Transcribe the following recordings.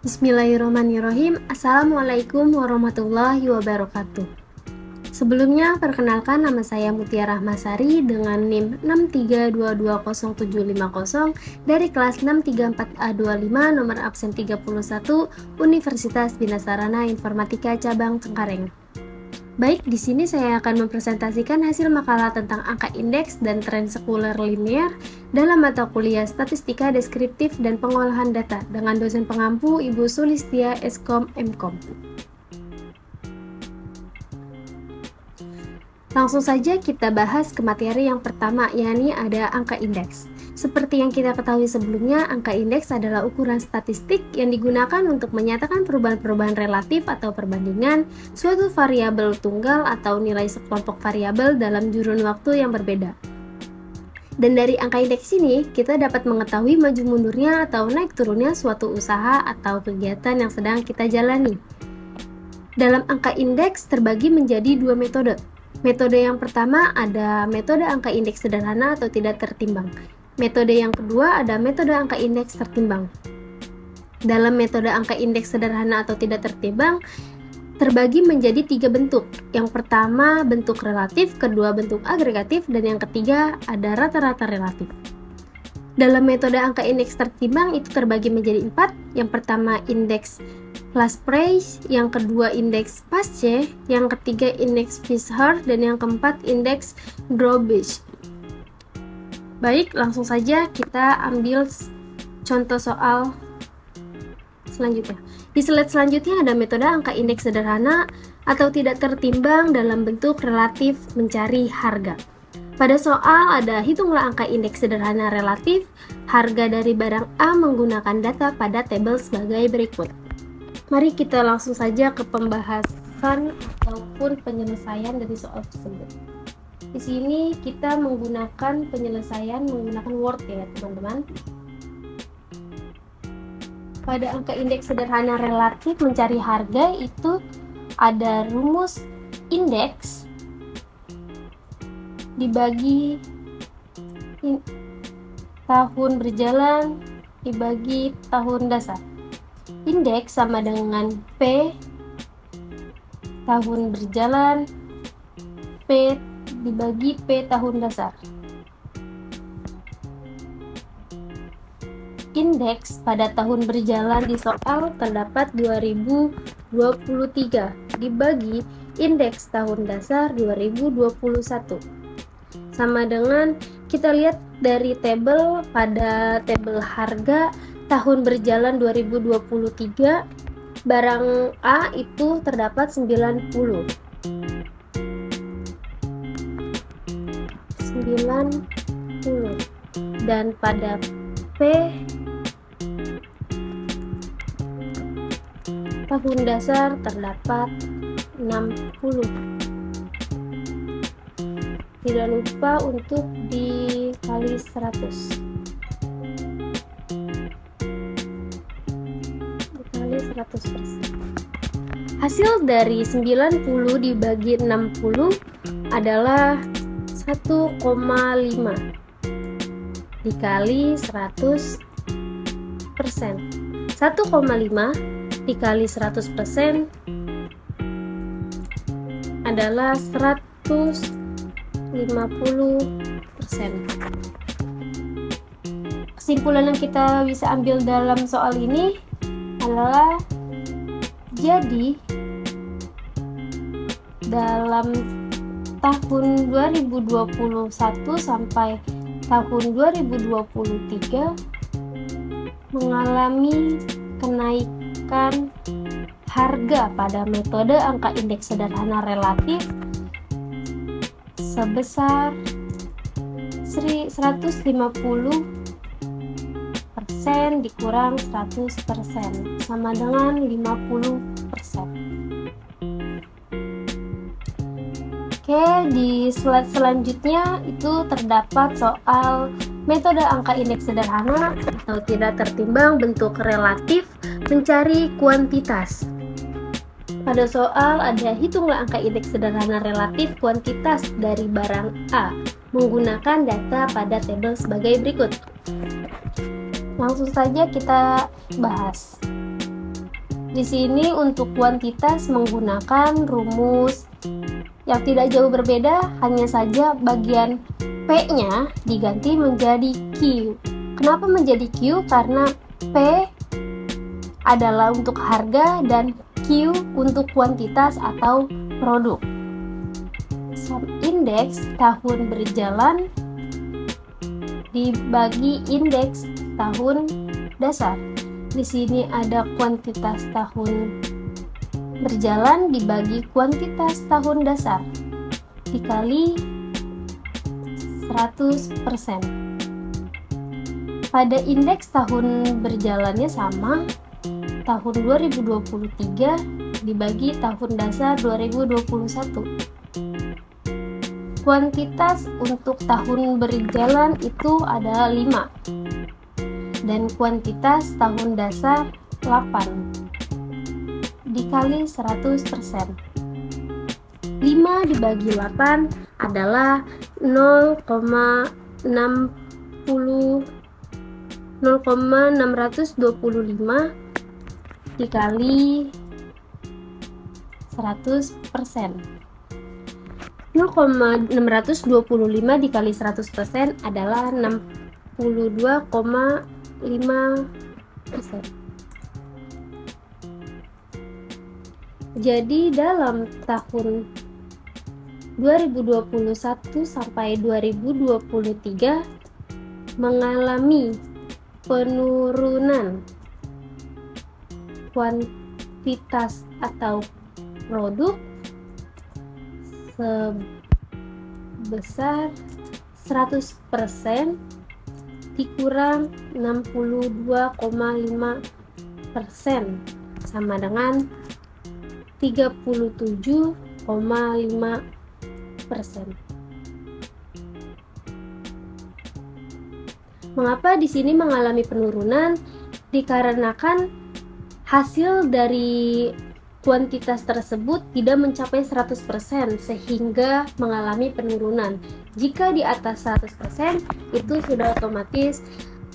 Bismillahirrahmanirrahim. Assalamualaikum warahmatullahi wabarakatuh. Sebelumnya, perkenalkan nama saya Mutia Rahmasari dengan NIM 632207050 dari kelas 634A25 nomor absen 31 Universitas Bina Sarana Informatika Cabang Cengkareng. Baik, di sini saya akan mempresentasikan hasil makalah tentang angka indeks dan tren sekuler linear dalam mata kuliah Statistika Deskriptif dan Pengolahan Data dengan dosen pengampu Ibu Sulistia Eskom Mkom. Langsung saja kita bahas ke materi yang pertama, yakni ada angka indeks. Seperti yang kita ketahui sebelumnya, angka indeks adalah ukuran statistik yang digunakan untuk menyatakan perubahan-perubahan relatif atau perbandingan suatu variabel tunggal atau nilai sekelompok variabel dalam kurun waktu yang berbeda. Dan dari angka indeks ini, kita dapat mengetahui maju mundurnya atau naik turunnya suatu usaha atau kegiatan yang sedang kita jalani. Dalam angka indeks terbagi menjadi dua metode. Metode yang pertama ada metode angka indeks sederhana atau tidak tertimbang. Metode yang kedua ada metode angka indeks tertimbang. Dalam metode angka indeks sederhana atau tidak tertimbang terbagi menjadi tiga bentuk. Yang pertama bentuk relatif, kedua bentuk agregatif, dan yang ketiga ada rata-rata relatif. Dalam metode angka indeks tertimbang itu terbagi menjadi 4. Yang pertama indeks Lasprais, yang kedua indeks Pasche, yang ketiga indeks Fisher, dan yang keempat indeks Grobisch. Baik, langsung saja kita ambil contoh soal selanjutnya. Di slide selanjutnya ada metode angka indeks sederhana atau tidak tertimbang dalam bentuk relatif mencari harga. Pada soal ada hitunglah angka indeks sederhana relatif harga dari barang A menggunakan data pada tabel sebagai berikut. Mari kita langsung saja ke pembahasan ataupun penyelesaian dari soal tersebut. Di sini kita menggunakan penyelesaian menggunakan Word ya teman-teman. Pada angka indeks sederhana relatif mencari harga itu ada rumus indeks dibagi tahun berjalan dibagi tahun dasar. Indeks sama dengan P tahun berjalan P dibagi P tahun dasar. Indeks pada tahun berjalan di soal terdapat 2023 dibagi indeks tahun dasar 2021. Sama dengan kita lihat dari tabel, pada tabel harga tahun berjalan 2023 barang A itu terdapat 90 dan pada P tahun dasar terdapat 60. Tidak lupa untuk dikali 100. Dikali 100%. Hasil dari 90 dibagi 60 adalah 1,5 dikali 100%. 1,5 dikali 100% adalah 150%. Kesimpulan yang kita bisa ambil dalam soal ini adalah jadi dalam tahun 2021 sampai tahun 2023 mengalami kenaikan harga pada metode angka indeks sederhana relatif sebesar 150% dikurang 100% sama dengan 50%. Oke, di slide selanjutnya itu terdapat soal metode angka indeks sederhana atau tidak tertimbang bentuk relatif mencari kuantitas. Pada soal ada hitunglah angka indeks sederhana relatif kuantitas dari barang A menggunakan data pada tabel sebagai berikut. Langsung saja kita bahas. Di sini untuk kuantitas menggunakan rumus yang tidak jauh berbeda, hanya saja bagian P-nya diganti menjadi Q. Kenapa menjadi Q? Karena P adalah untuk harga dan Q untuk kuantitas atau produk. Sum indeks tahun berjalan dibagi indeks tahun dasar. Di sini ada kuantitas tahun berjalan dibagi kuantitas tahun dasar dikali 100%. Pada indeks tahun berjalannya sama, tahun 2023 dibagi tahun dasar 2021. Kuantitas untuk tahun berjalan itu ada 5 dan kuantitas tahun dasar 8 dikali 100%. 5 dibagi 8 adalah 0,625 dikali 100%. 0,625 dikali 100% adalah 62,5%. Jadi dalam tahun 2021 sampai 2023 mengalami penurunan kuantitas atau produk sebesar 100% dikurang 62,5% sama dengan 37,5%. Mengapa di sini mengalami penurunan? Dikarenakan hasil dari kuantitas tersebut tidak mencapai 100% sehingga mengalami penurunan. Jika di atas 100% itu sudah otomatis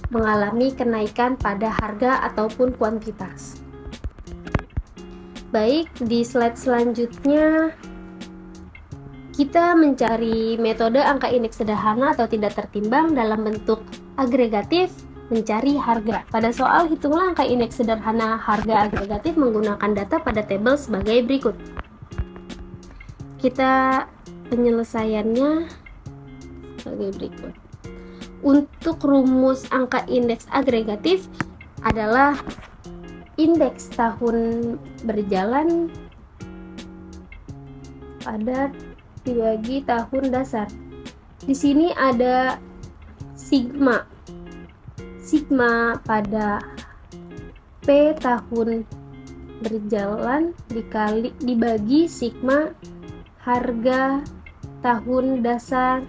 mengalami kenaikan pada harga ataupun kuantitas. Baik, di slide selanjutnya kita mencari metode angka indeks sederhana atau tidak tertimbang dalam bentuk agregatif mencari harga. Pada soal hitunglah angka indeks sederhana harga agregatif menggunakan data pada tabel sebagai berikut. Kita penyelesaiannya sebagai berikut. Untuk rumus angka indeks agregatif adalah indeks tahun berjalan pada dibagi tahun dasar. Di sini ada sigma. Sigma pada P tahun berjalan dibagi sigma harga tahun dasar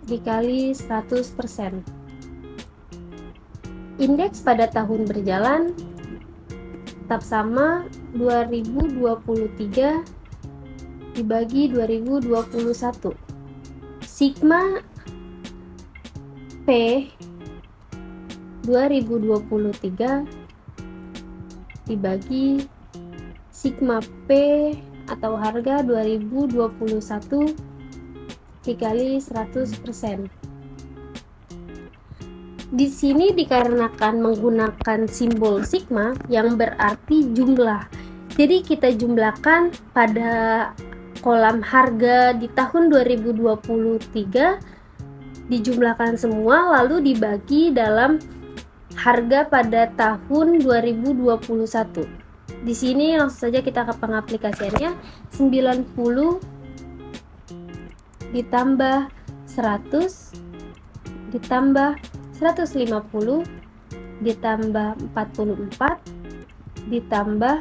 dikali 100%. Indeks pada tahun berjalan tetap sama 2023 dibagi 2021. Sigma P 2023 dibagi sigma P atau harga 2021 dikali 100%. Di sini dikarenakan menggunakan simbol sigma yang berarti jumlah. Jadi kita jumlahkan pada kolam harga di tahun 2023 dijumlahkan semua lalu dibagi dalam harga pada tahun 2021. Di sini langsung saja kita ke pengaplikasiannya. 90 ditambah 100 ditambah 150 ditambah 44 ditambah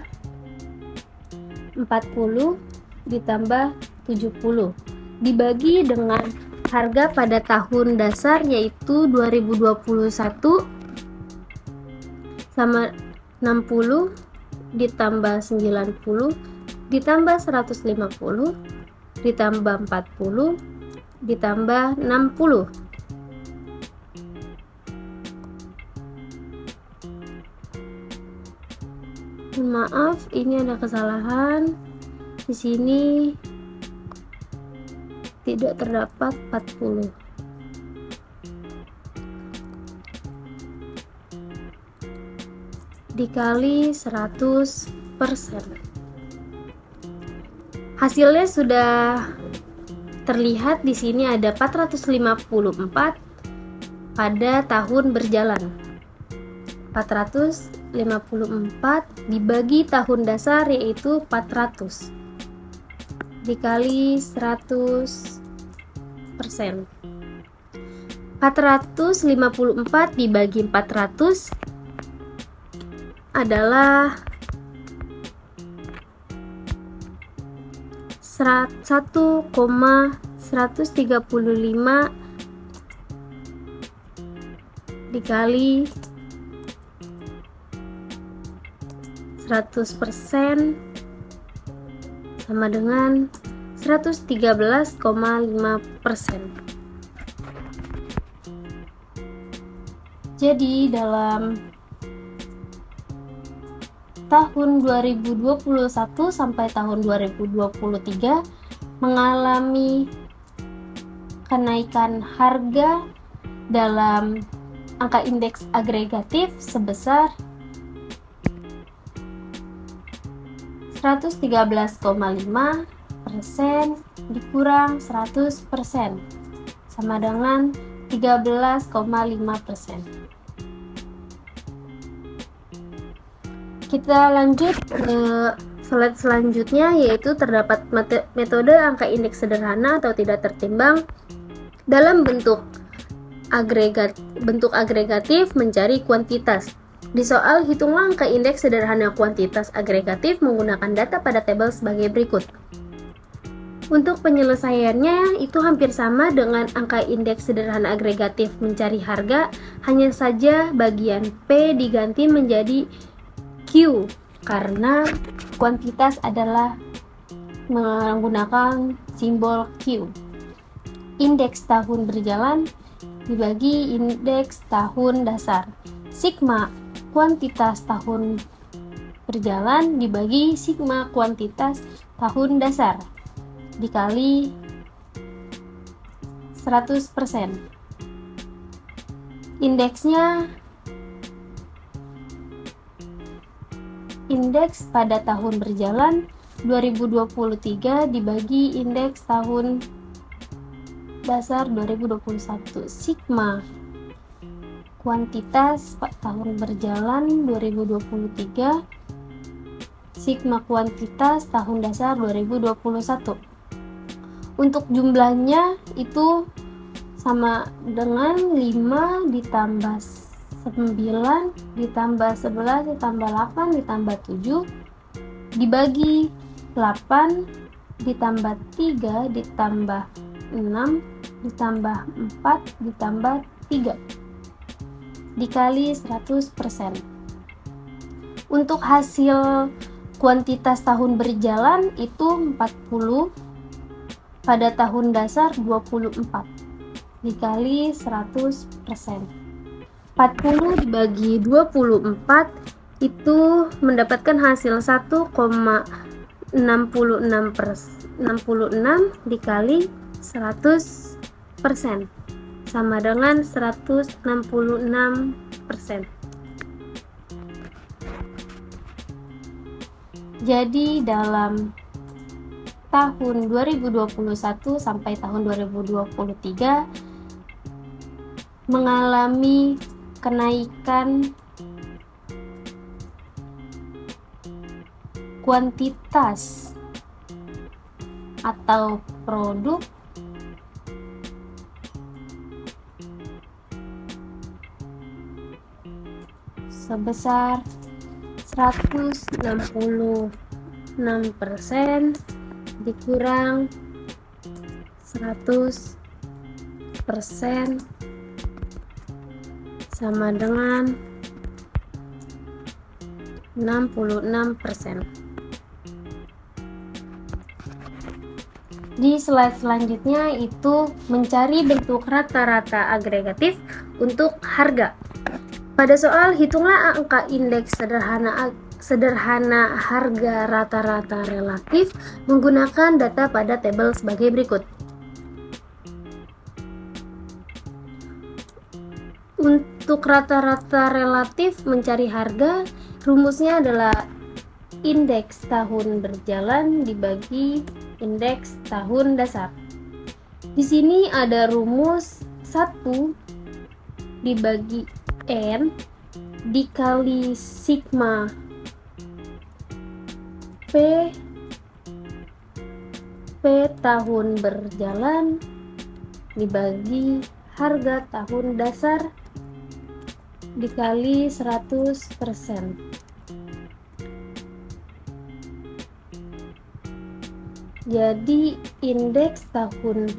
40 ditambah 70 dibagi dengan harga pada tahun dasar yaitu 2021 sama 60 ditambah 90 ditambah 150 ditambah 40 ditambah 60. Maaf, ini ada kesalahan. Di sini tidak terdapat 40. Dikali 100%. Hasilnya sudah terlihat. Di sini ada 454 pada tahun berjalan. 454 dibagi tahun dasar, yaitu 400 dikali 100%. 454 dibagi 400 adalah 1,135 dikali 100% sama dengan 113,5%. Jadi dalam tahun 2021 sampai tahun 2023 mengalami kenaikan harga dalam angka indeks agregatif sebesar 113,5% dikurang 100% sama dengan 13,5%. Kita lanjut ke slide selanjutnya, yaitu terdapat metode angka indeks sederhana atau tidak tertimbang dalam bentuk agregatif mencari kuantitas. Di soal, hitunglah angka indeks sederhana kuantitas agregatif menggunakan data pada tabel sebagai berikut. Untuk penyelesaiannya itu hampir sama dengan angka indeks sederhana agregatif mencari harga, hanya saja bagian P diganti menjadi Q karena kuantitas adalah menggunakan simbol Q. Indeks tahun berjalan dibagi indeks tahun dasar. Sigma kuantitas tahun berjalan dibagi sigma kuantitas tahun dasar dikali 100%. Indeks pada tahun berjalan 2023 dibagi indeks tahun dasar 2021. Sigma kuantitas tahun berjalan 2023 sigma kuantitas tahun dasar 2021. Untuk jumlahnya itu sama dengan 5 ditambah 9 ditambah 11 ditambah 8 ditambah 7 dibagi 8 ditambah 3 ditambah 6 ditambah 4 ditambah 3 dikali 100%. Untuk hasil kuantitas tahun berjalan itu 40 pada tahun dasar 24 dikali 100%. 40 dibagi 24 itu mendapatkan hasil 1,66 dikali 100% sama dengan 166%. Jadi dalam tahun 2021 sampai tahun 2023 mengalami kenaikan kuantitas atau produk sebesar 166% dikurang 100% sama dengan 66%. Di slide selanjutnya itu mencari bentuk rata-rata agregatif untuk harga. Pada soal hitunglah angka indeks sederhana harga rata-rata relatif menggunakan data pada tabel sebagai berikut. Untuk rata-rata relatif mencari harga, rumusnya adalah indeks tahun berjalan dibagi indeks tahun dasar. Di sini ada rumus 1 dibagi N dikali sigma P tahun berjalan dibagi harga tahun dasar dikali 100%. Jadi indeks tahun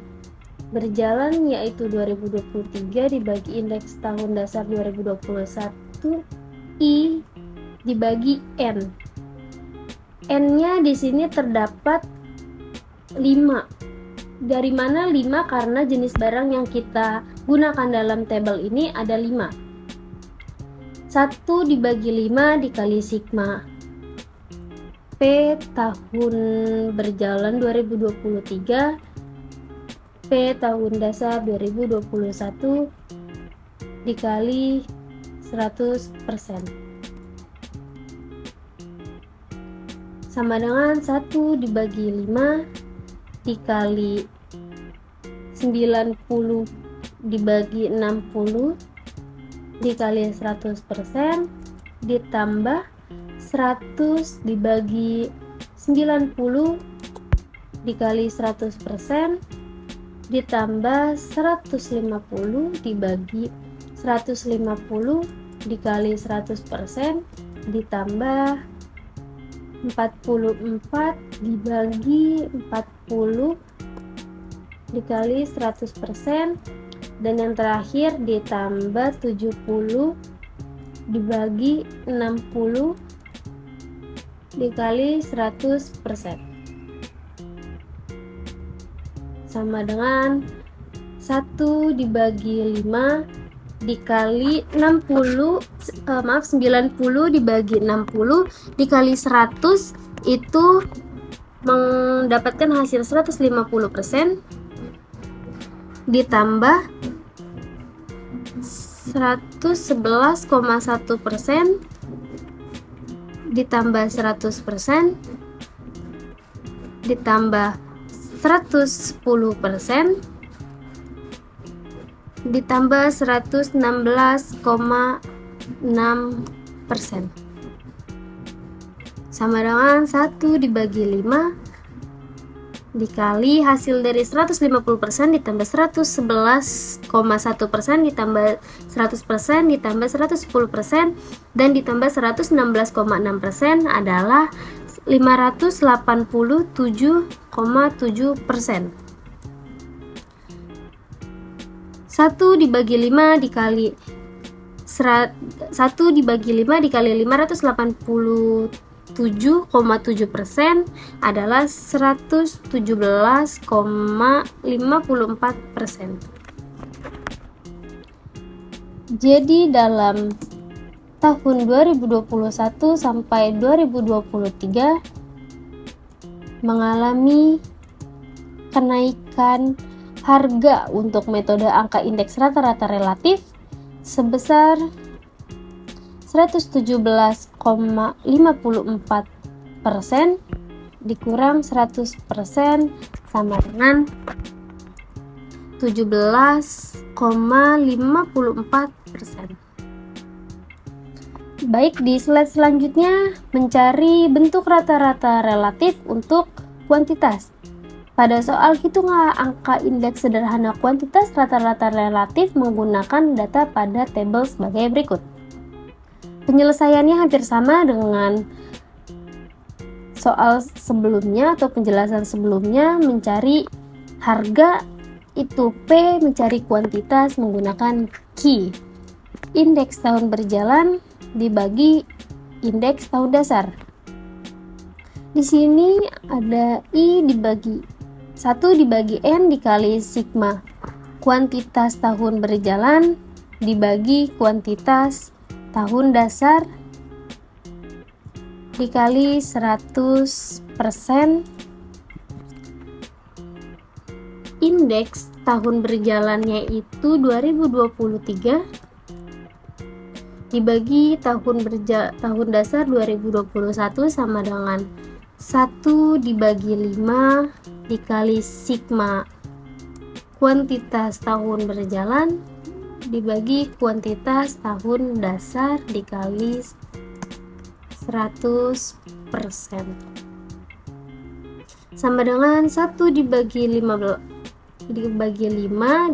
berjalan yaitu 2023 dibagi indeks tahun dasar 2021 I dibagi N. N-nya di sini terdapat 5. Dari mana 5? Karena jenis barang yang kita gunakan dalam tabel ini ada 5. 1 dibagi 5 dikali sigma P tahun berjalan 2023 P tahun dasar 2021 dikali 100% sama dengan 1 dibagi 5 dikali 90 dibagi 60 dikali 100% ditambah 100 dibagi 90 dikali 100% ditambah 150 dibagi 150 dikali 100% ditambah 44 dibagi 40 dikali 100% dan yang terakhir ditambah 70 dibagi 60 dikali 100% sama dengan 1 dibagi 5 dikali 90 90 dibagi 60 dikali 100 itu mendapatkan hasil 150% ditambah 111,1% ditambah 100% ditambah 110% ditambah 116,6% sama dengan 1 dibagi 5 dikali hasil dari 150% ditambah 111,1% ditambah 100% ditambah 110% dan ditambah 116,6% adalah 587,7%. 1 dibagi 5 dikali 1 dibagi 5 dikali 587,7% adalah 117,54%. Jadi dalam tahun 2021 sampai 2023 mengalami kenaikan harga untuk metode angka indeks rata-rata relatif sebesar 117,54% dikurang 100% sama dengan 17,54%. Baik, di slide selanjutnya mencari bentuk rata-rata relatif untuk kuantitas. Pada soal hitunglah angka indeks sederhana kuantitas rata-rata relatif menggunakan data pada tabel sebagai berikut. Penyelesaiannya hampir sama dengan soal sebelumnya atau penjelasan sebelumnya, mencari harga itu P, mencari kuantitas menggunakan Q. Indeks tahun berjalan dibagi indeks tahun dasar. Di sini ada I dibagi 1 dibagi N dikali sigma kuantitas tahun berjalan dibagi kuantitas tahun dasar dikali 100%. Indeks tahun berjalannya itu 2023 dibagi tahun dasar 2021 sama dengan 1 dibagi 5 dikali sigma kuantitas tahun berjalan dibagi kuantitas tahun dasar dikali 100% sama dengan 1 dibagi 5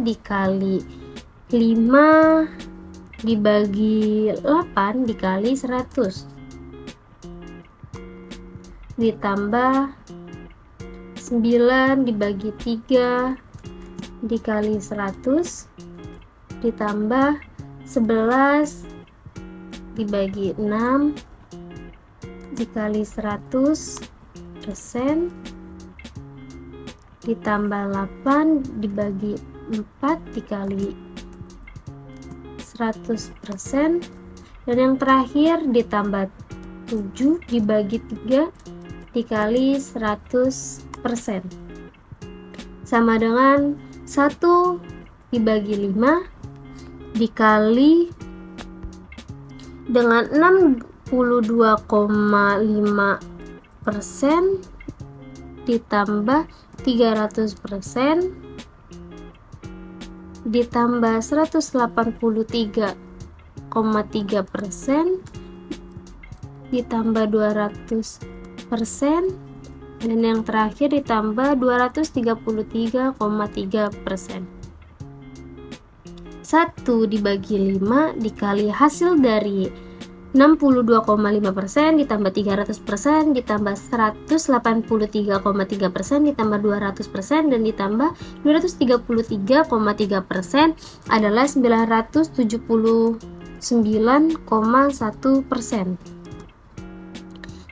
dikali 5 dibagi 8 dikali 100 ditambah 9 dibagi 3 dikali 100 ditambah 11 dibagi 6 dikali 100% ditambah 8 dibagi 4 dikali 100%, dan yang terakhir ditambah 7 dibagi 3 dikali 100% sama dengan 1 dibagi 5 dikali dengan 62,5% ditambah 300% ditambah 183,3% ditambah 200% dan yang terakhir ditambah 233,3%. 1 dibagi 5 dikali hasil dari 62,5% ditambah 300% ditambah 183,3% ditambah 200% dan ditambah 233,3% adalah 979,1%.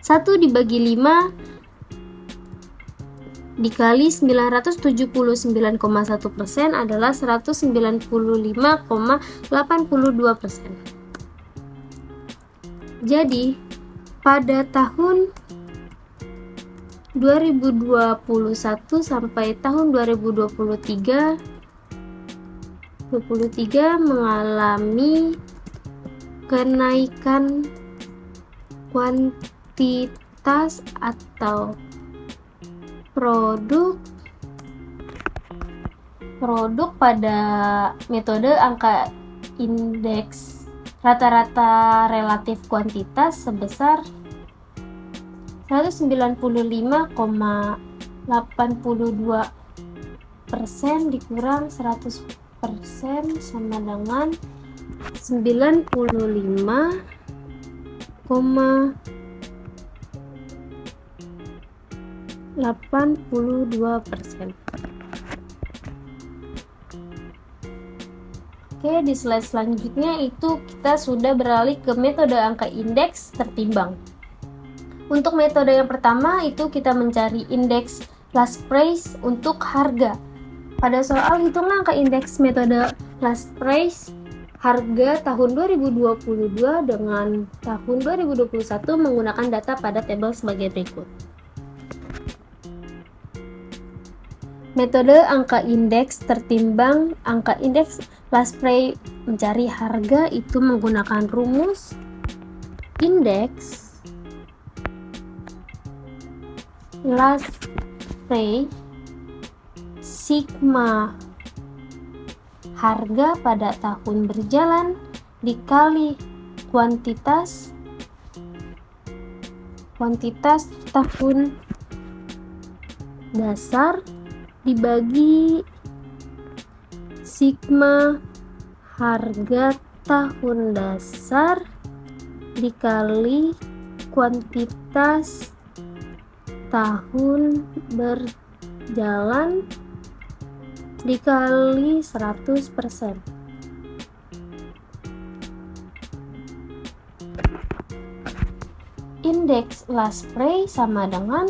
1 dibagi 5 dikali 979,1% adalah 195,82%. Jadi, pada tahun 2021 sampai tahun 2023 mengalami kenaikan kuantitas atau produk pada metode angka indeks rata-rata relatif kuantitas sebesar 195,82% dikurang 100% sama dengan 95,82%. Oke, di slide selanjutnya itu kita sudah beralih ke metode angka indeks tertimbang. Untuk metode yang pertama itu kita mencari indeks last price untuk harga. Pada soal hitung angka indeks metode last price harga tahun 2022 dengan tahun 2021 menggunakan data pada tabel sebagai berikut. Metode angka indeks tertimbang angka indeks last price mencari harga itu menggunakan rumus indeks last price sigma harga pada tahun berjalan dikali kuantitas tahun dasar dibagi sigma harga tahun dasar dikali kuantitas tahun berjalan dikali 100%. Indeks last price sama dengan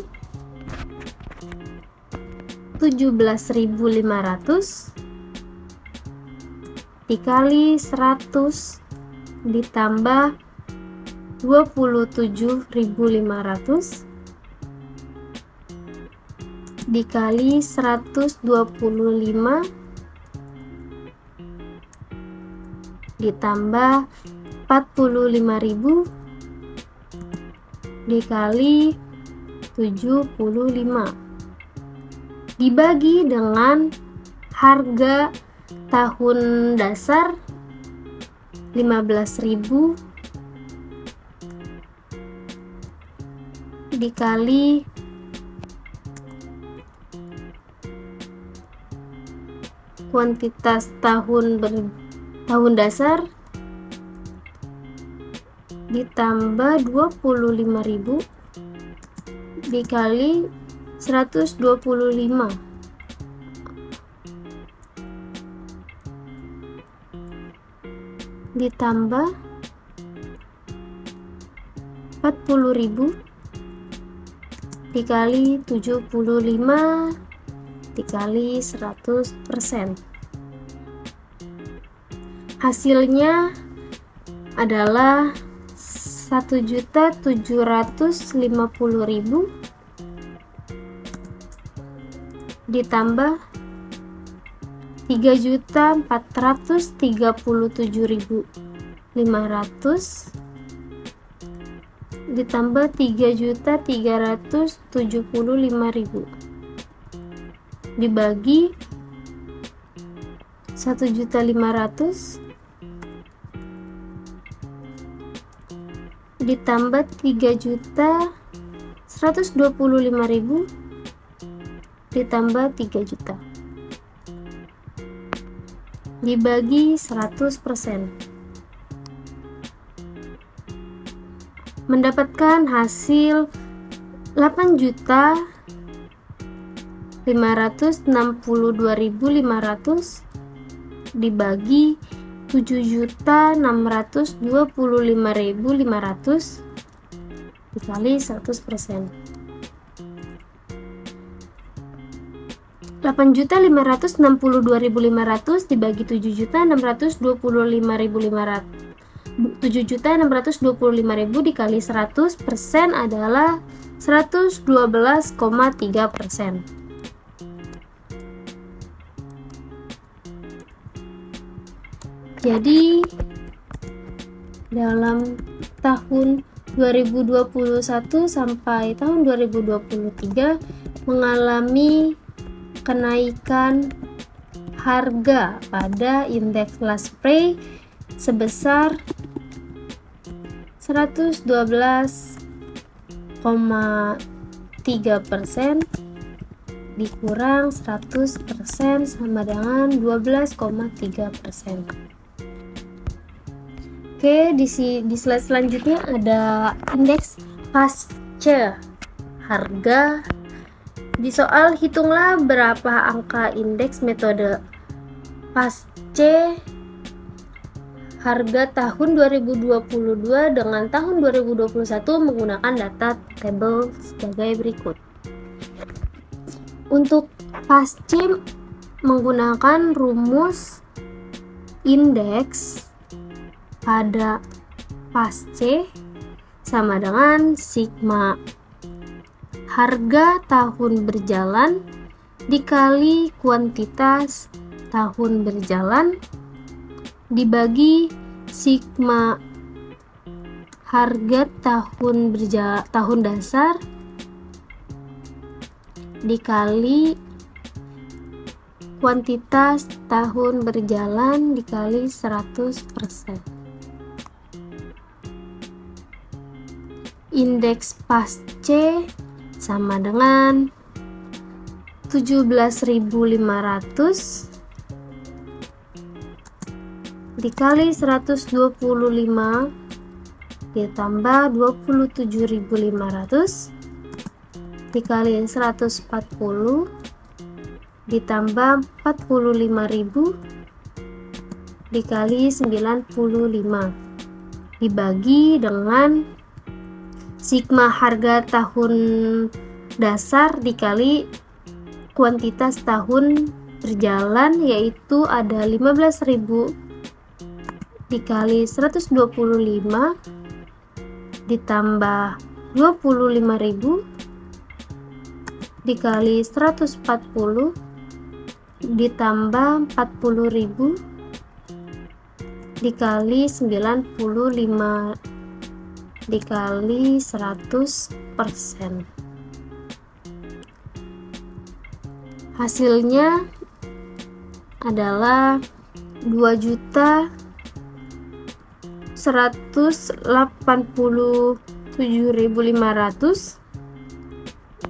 17.500 dikali 100 ditambah 27.500 dikali 125 ditambah 45.000 dikali 75 dibagi dengan harga tahun dasar 15.000 dikali kuantitas tahun dasar ditambah 25.000 dikali 125 ditambah 40.000 dikali 75 dikali 100%. Hasilnya adalah 1.750.000 ditambah 3.437.500 ditambah 3.375.000 dibagi 1.500.000 ditambah 3.125.000 ditambah 3 juta dibagi 100%, mendapatkan hasil 8.562.500 dibagi 7.625.500 dikali 100%. 8.562.500 dibagi 7.625.500 dikali 100% adalah 112,3%. Jadi dalam tahun 2021 sampai tahun 2023 mengalami kenaikan harga pada indeks Lasprey sebesar 112,3% dikurang 100% sama dengan 12,3%. Oke, di slide selanjutnya ada indeks pasca harga. Di soal hitunglah berapa angka indeks metode pasca harga tahun 2022 dengan tahun 2021 menggunakan data tabel sebagai berikut. Untuk pasca menggunakan rumus indeks pada pasca sama dengan sigma harga tahun berjalan dikali kuantitas tahun berjalan dibagi sigma harga tahun dasar dikali kuantitas tahun berjalan dikali 100%. Indeks pasca sama dengan 17.500 dikali 125 ditambah 27.500 dikali 140 ditambah 45.000 dikali 95 dibagi dengan sigma harga tahun dasar dikali kuantitas tahun berjalan, yaitu ada 15.000 dikali 125 ditambah 25.000 dikali 140 ditambah 40.000 dikali 95 dikali 100%. Hasilnya adalah 2.187.500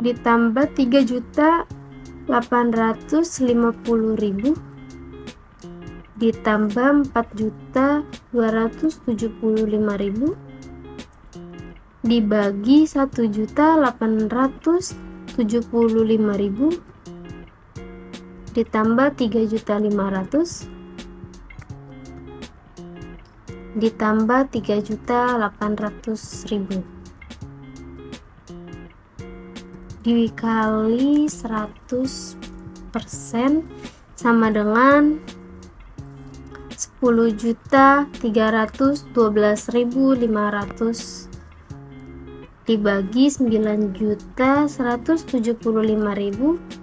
ditambah 3.850.000 ditambah 4.275.000 dibagi 1.875.000 ditambah 3.500 ditambah 3.800.000 dikali 100% sama dengan 10.312.500 dibagi 9.175.000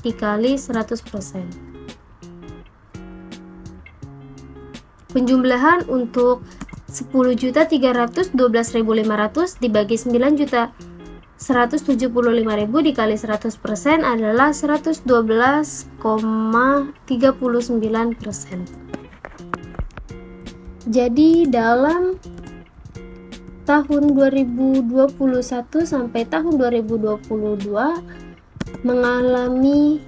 dikali 100%. Penjumlahan untuk 10.312.500 dibagi 9.175.000 dikali 100% adalah 112,39%. Jadi dalam tahun 2021 sampai tahun 2022 mengalami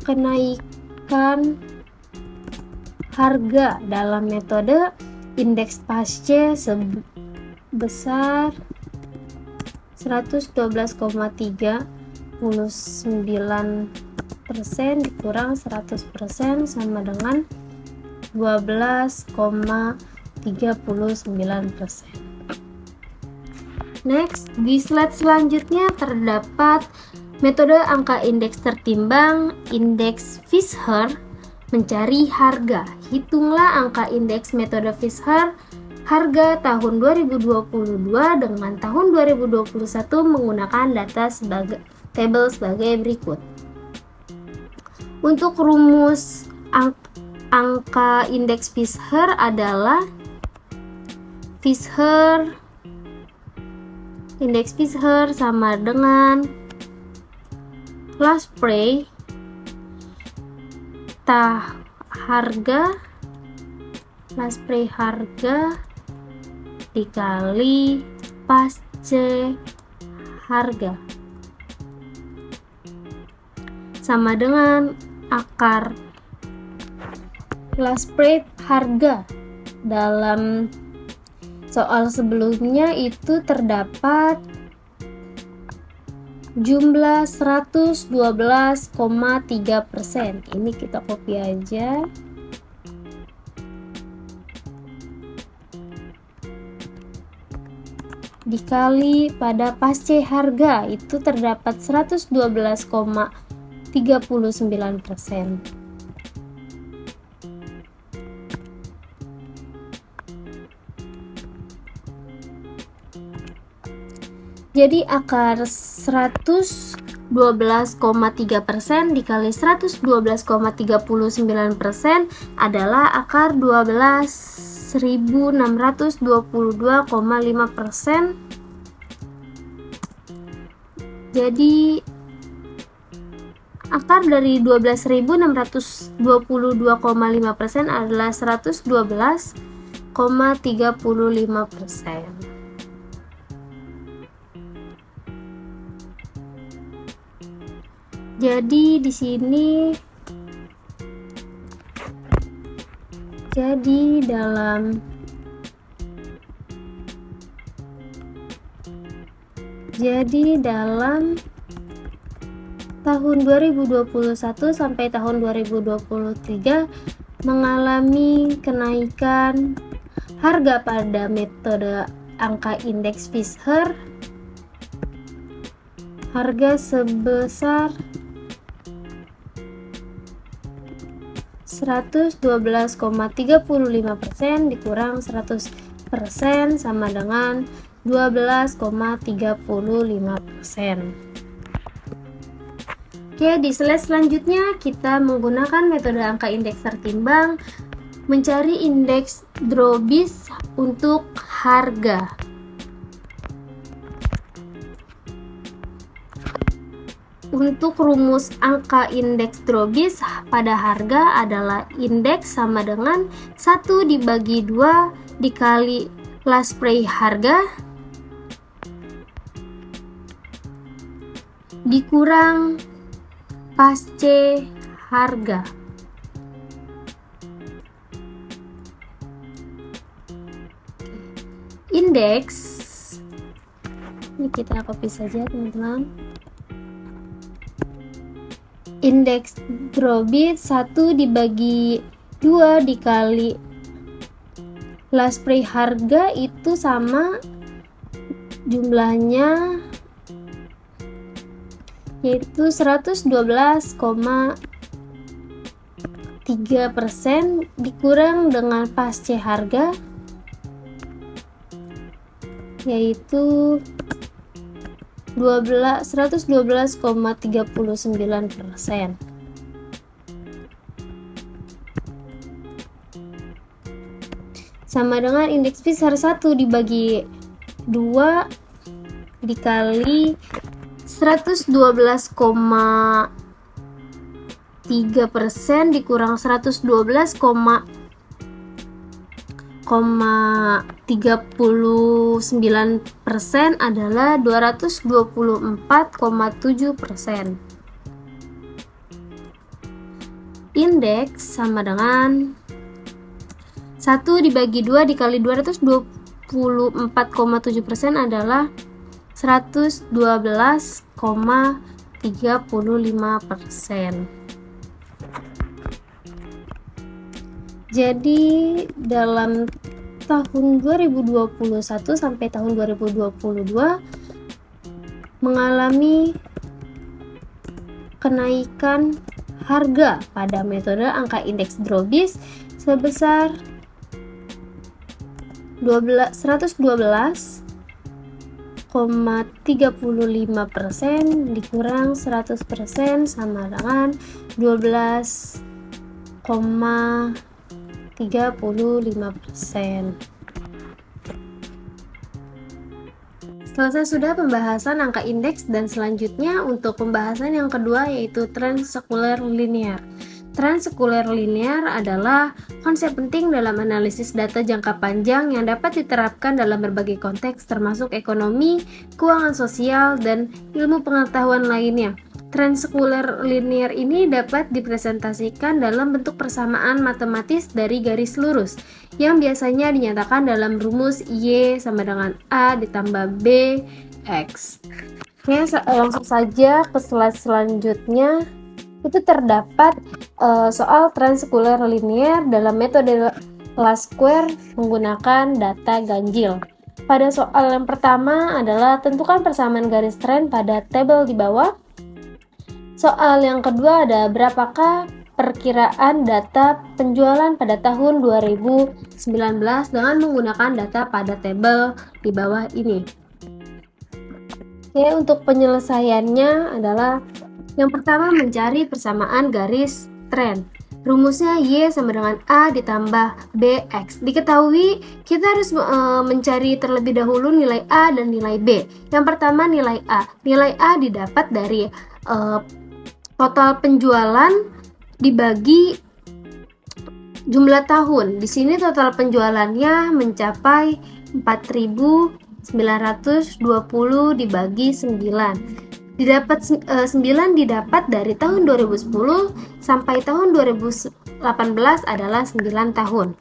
kenaikan harga dalam metode indeks Pasce sebesar 112,39% dikurang 100% sama dengan 12,39%. Next, di slide selanjutnya terdapat metode angka indeks tertimbang, indeks Fisher, mencari harga. Hitunglah angka indeks metode Fisher harga tahun 2022 dengan tahun 2021 menggunakan data tabel sebagai berikut. Untuk rumus angka indeks Fisher adalah indeks Fisher sama dengan Lasprey harga dikali Pasce harga sama dengan akar Lasprey harga. Dalam soal sebelumnya itu terdapat jumlah 112,3%. Ini kita copy aja. Dikali pada Pasce harga itu terdapat 112,39%. Jadi akar 112,3% dikali 112,39% adalah akar 12.622,5%. Jadi akar dari 12.622,5% adalah 112,35%. Jadi di sini dalam tahun 2021 sampai tahun 2023 mengalami kenaikan harga pada metode angka indeks Fisher harga sebesar 112,35% dikurang 100% sama dengan 12,35%. Oke, di slide selanjutnya kita menggunakan metode angka indeks tertimbang mencari indeks Drobis untuk harga. Untuk rumus angka indeks Drobis pada harga adalah indeks sama dengan 1 dibagi 2 dikali last price harga dikurang pasce harga. Indeks ini kita copy saja teman-teman. Indeks Drobis 1 dibagi 2 dikali last price harga itu sama jumlahnya yaitu 112,3% dikurang dengan pasce harga yaitu 112,39%. Sama dengan indeks Fisher 1 dibagi 2 dikali 112,3% dikurang 112,39% adalah 224,7%. Indeks sama dengan 1 dibagi 2 dikali 224,7% adalah 112,35%. Jadi dalam tahun 2021 sampai tahun 2022 mengalami kenaikan harga pada metode angka indeks Drobis sebesar 112,35% dikurang 100% sama dengan 12,35%. Selesai sudah pembahasan angka indeks dan selanjutnya untuk pembahasan yang kedua yaitu tren sekuler linear. Tren sekuler linear adalah konsep penting dalam analisis data jangka panjang yang dapat diterapkan dalam berbagai konteks termasuk ekonomi, keuangan sosial, dan ilmu pengetahuan lainnya. Tren sekuler linear ini dapat dipresentasikan dalam bentuk persamaan matematis dari garis lurus yang biasanya dinyatakan dalam rumus Y sama dengan A ditambah B X. Oke, langsung saja ke slide selanjutnya. Itu terdapat soal tren sekuler linear dalam metode last square menggunakan data ganjil. Pada soal yang pertama adalah tentukan persamaan garis tren pada tabel di bawah. Soal yang kedua ada berapakah perkiraan data penjualan pada tahun 2019 dengan menggunakan data pada tabel di bawah ini. Oke, untuk penyelesaiannya adalah yang pertama mencari persamaan garis tren. Rumusnya Y sama dengan A ditambah BX. Diketahui kita harus mencari terlebih dahulu nilai A dan nilai B. Yang pertama nilai A. Nilai A didapat dari total penjualan dibagi jumlah tahun. Di sini total penjualannya mencapai 4.920 dibagi 9. Didapat 9 didapat dari tahun 2010 sampai tahun 2018 adalah 9 tahun.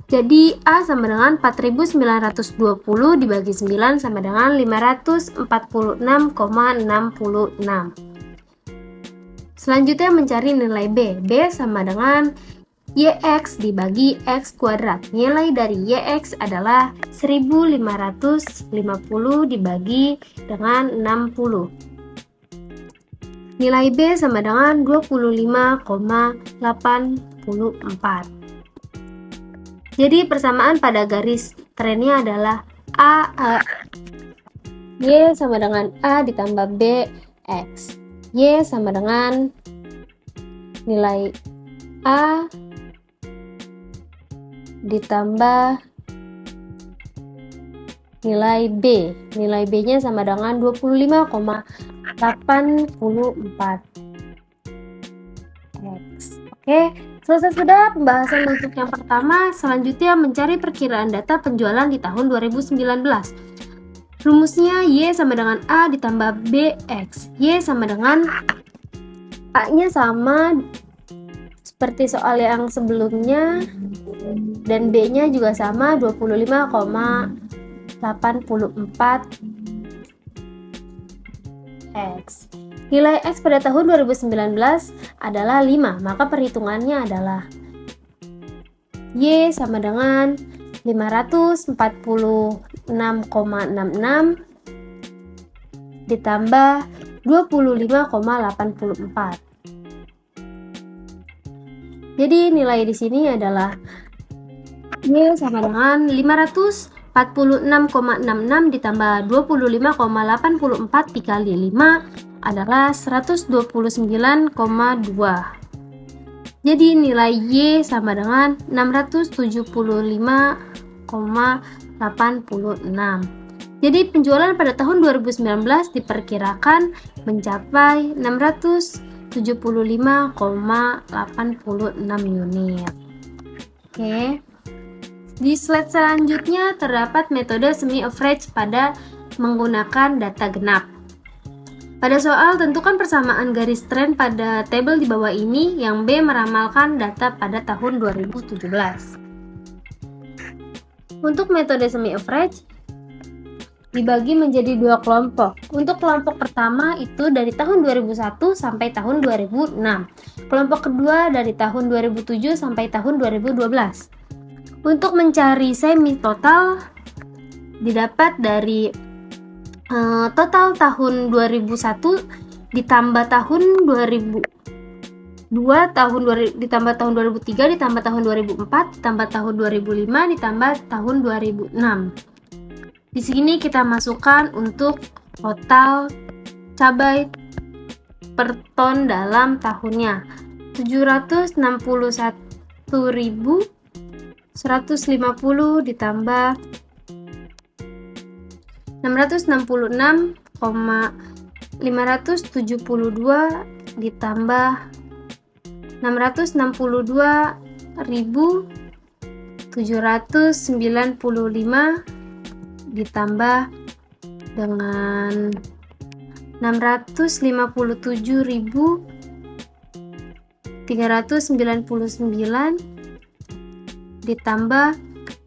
Jadi A sama dengan 4.920 dibagi 9 sama dengan 546,66. Selanjutnya mencari nilai B. B sama dengan YX dibagi X kuadrat. Nilai dari YX adalah 1550 dibagi dengan 60. Nilai B sama dengan 25,80. Jadi persamaan pada garis trennya adalah Y sama dengan A ditambah B X. Y sama dengan nilai A ditambah nilai B. Nilai B-nya sama dengan 25,84 X. Oke, selesai sudah pembahasan untuk yang pertama. Selanjutnya mencari perkiraan data penjualan di tahun 2019. Rumusnya Y sama dengan A ditambah BX. Y sama dengan A-nya sama seperti soal yang sebelumnya dan B-nya juga sama 25,84 X. Nilai X pada tahun 2019 adalah 5, maka perhitungannya adalah Y sama dengan 546,66 ditambah 25,84. Jadi nilai di sini adalah Y sama dengan 546,66 ditambah 25,84 dikali 5 adalah 129,2. Jadi nilai Y sama dengan 675,86. Jadi penjualan pada tahun 2019 diperkirakan mencapai 675,86 unit. Oke. Di slide selanjutnya terdapat metode semi-average pada menggunakan data genap. Pada soal, tentukan persamaan garis tren pada tabel di bawah ini yang B meramalkan data pada tahun 2017. Untuk metode semi-average dibagi menjadi dua kelompok. Untuk kelompok pertama itu dari tahun 2001 sampai tahun 2006. Kelompok kedua dari tahun 2007 sampai tahun 2012. Untuk mencari semi total didapat dari total tahun 2001 ditambah tahun 2002 ditambah tahun 2003 ditambah tahun 2004 ditambah tahun 2005 ditambah tahun 2006. Di sini kita masukkan untuk total cabai per ton dalam tahunnya 761.150 ditambah 666,572 ditambah 662.795 ditambah dengan 657.399 ditambah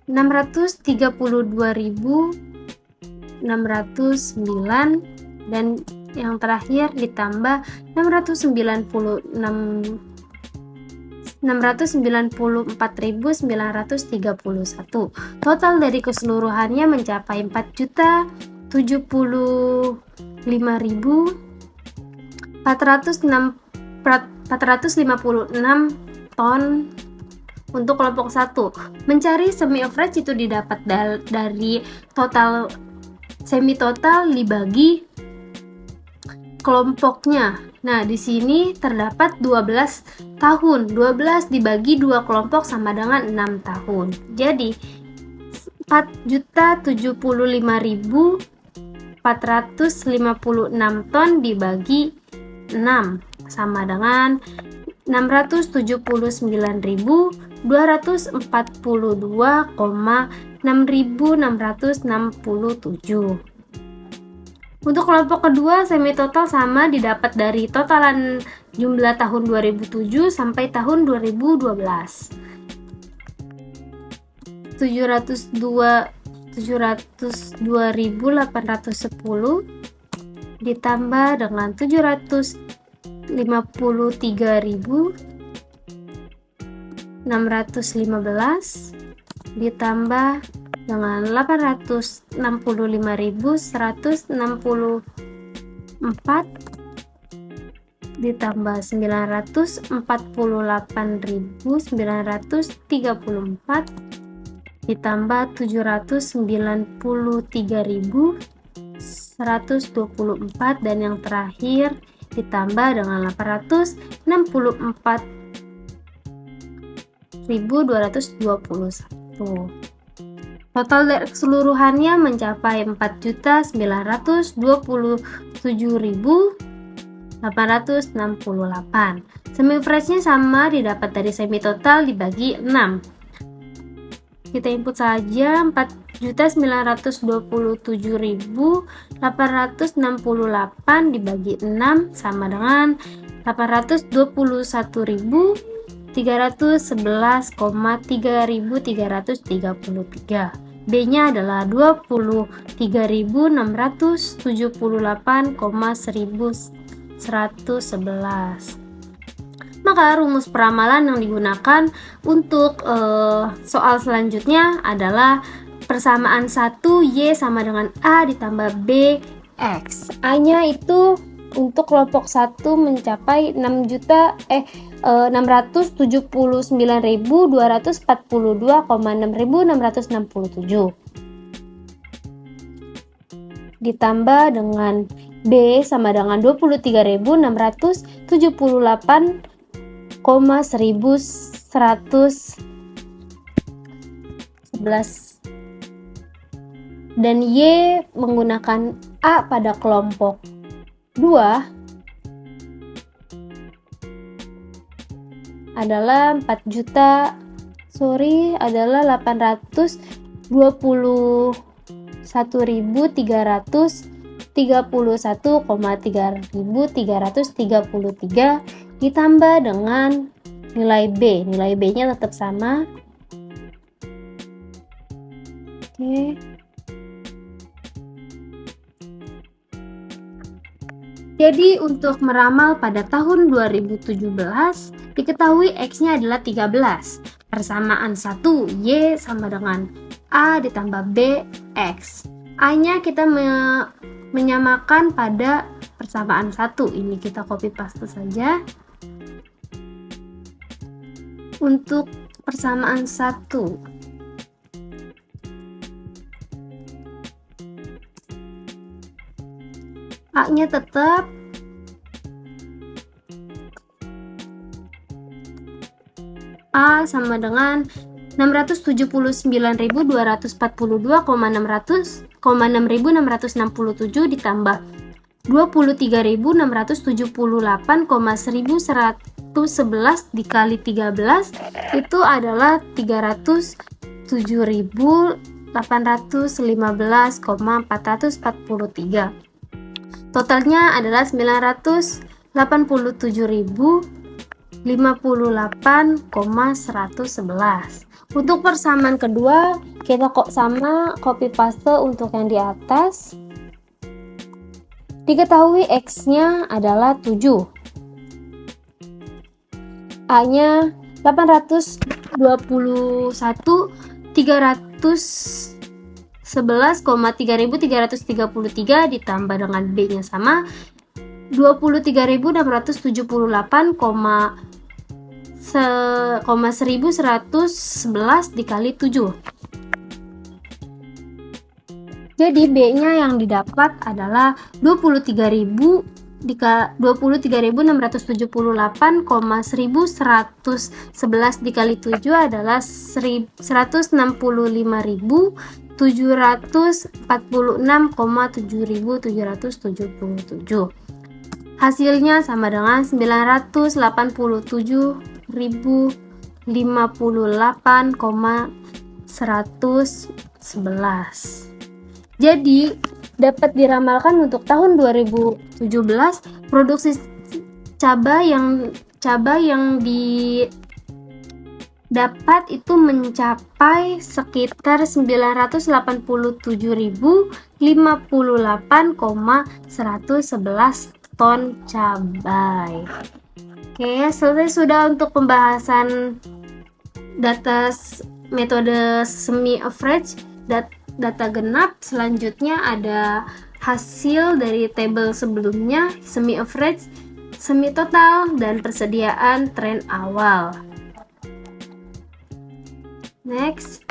632.609 dan yang terakhir ditambah 694.931. Total dari keseluruhannya mencapai 4.075.456 ton untuk kelompok 1. Mencari semi average itu didapat dari total semi total dibagi kelompoknya. Nah, di sini terdapat 12 tahun. 12 dibagi 2 kelompok sama dengan 6 tahun. Jadi 4.075.456 ton dibagi 6 sama dengan 672,6667. Untuk kelompok kedua, semi total sama didapat dari totalan jumlah tahun 2007 sampai tahun 2012. 702.810 ditambah dengan 753.615 ditambah dengan 865.164 ditambah 948.934 ditambah 793.124 dan yang terakhir ditambah dengan 864.221. Total dari keseluruhannya mencapai 4.927.868. Semi freshnya sama didapat dari semi total dibagi 6. Kita input saja 4.927.868 dibagi 6 sama dengan 821.311,3333. B-nya adalah 23.678,1111. Maka rumus peramalan yang digunakan untuk soal selanjutnya adalah persamaan 1Y sama dengan A ditambah B X. A-nya itu untuk kelompok 1 mencapai 6.249.242,6.667 ditambah dengan B sama dengan 23.678,1111 dan Y menggunakan A pada kelompok 2 adalah 821.331,333 ditambah dengan nilai B. Nilai B-nya tetap sama. Oke. Jadi untuk meramal pada tahun 2017 diketahui X-nya adalah 13. Persamaan 1Y sama dengan A ditambah B X. A-nya kita menyamakan pada persamaan 1. Ini kita copy paste saja. Untuk persamaan 1 A-nya tetap A sama dengan 679.242,667 ditambah 23.678,1111 dikali 13 itu adalah 307.815,443. Totalnya adalah 987.058,111. Untuk persamaan kedua kita kok sama copy paste untuk yang di atas. Diketahui X-nya adalah 7. A-nya 822.311,3333 ditambah dengan B-nya sama 23.678,1111 dikali 7. Jadi B-nya yang didapat adalah 23.678,1111 dikali 7 adalah 165.746,7777. Hasilnya sama dengan 987.058,111. Jadi dapat diramalkan untuk tahun 2017 produksi cabai yang didapat itu mencapai sekitar 980.058,111 ton cabai. Oke, selesai sudah untuk pembahasan data metode semi average, data genap. Selanjutnya ada hasil dari tabel sebelumnya. Semi average semi total, dan persediaan tren awal. Next.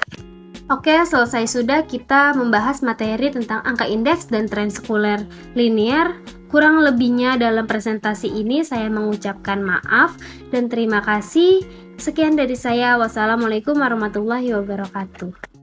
Oke, selesai sudah kita membahas materi tentang angka indeks dan tren sekuler linear. Kurang lebihnya dalam presentasi ini saya mengucapkan maaf dan terima kasih. Sekian dari saya. Wassalamualaikum warahmatullahi wabarakatuh.